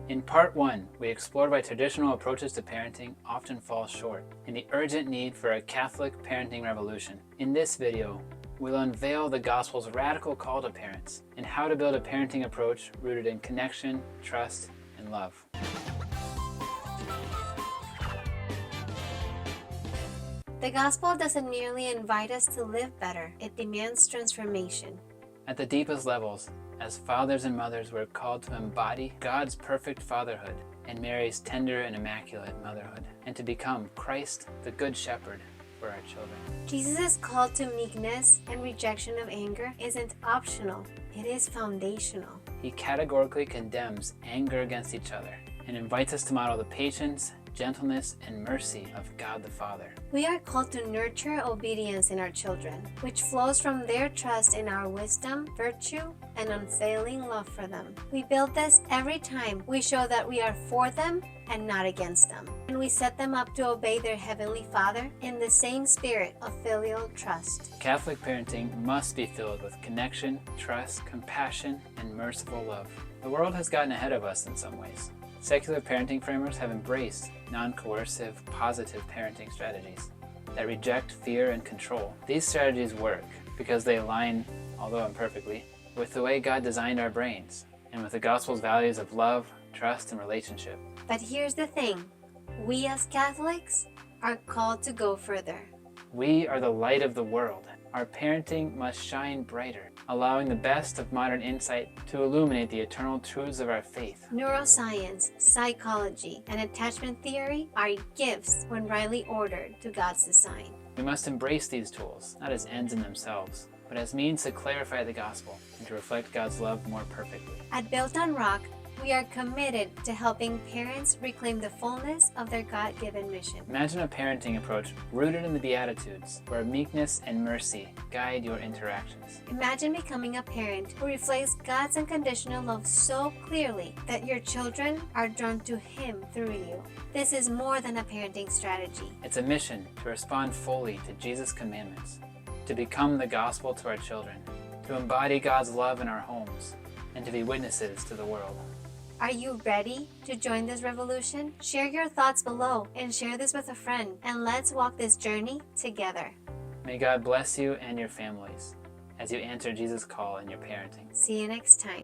In part 1, we explored why traditional approaches to parenting often fall short and the urgent need for a Catholic parenting revolution. In this video, we'll unveil the Gospel's radical call to parents and how to build a parenting approach rooted in connection, trust, and love. The Gospel doesn't merely invite us to live better, it demands transformation. At the deepest levels, as fathers and mothers, we're called to embody God's perfect fatherhood and Mary's tender and immaculate motherhood, and to become Christ, the Good Shepherd, for our children. Jesus' call to meekness and rejection of anger isn't optional, it is foundational. He categorically condemns anger against each other and invites us to model the patience, gentleness, and mercy of God the Father. We are called to nurture obedience in our children, which flows from their trust in our wisdom, virtue, and unfailing love for them. We build this every time we show that we are for them and not against them, and we set them up to obey their Heavenly Father in the same spirit of filial trust. Catholic parenting must be filled with connection, trust, compassion, and merciful love. The world has gotten ahead of us in some ways. Secular parenting framers have embraced non-coercive, positive parenting strategies that reject fear and control. These strategies work because they align, although imperfectly, with the way God designed our brains and with the Gospel's values of love, trust, and relationship. But here's the thing, we as Catholics are called to go further. We are the light of the world. Our parenting must shine brighter, allowing the best of modern insight to illuminate the eternal truths of our faith. Neuroscience, psychology, and attachment theory are gifts when rightly ordered to God's design. We must embrace these tools, not as ends in themselves, but as means to clarify the gospel and to reflect God's love more perfectly. At Built on Rock, we are committed to helping parents reclaim the fullness of their God-given mission. Imagine a parenting approach rooted in the Beatitudes, where meekness and mercy guide your interactions. Imagine becoming a parent who reflects God's unconditional love so clearly that your children are drawn to Him through you. This is more than a parenting strategy. It's a mission to respond fully to Jesus' commandments, to become the gospel to our children, to embody God's love in our homes, and to be witnesses to the world. Are you ready to join this revolution? Share your thoughts below and share this with a friend, and let's walk this journey together. May God bless you and your families as you answer Jesus' call in your parenting. See you next time.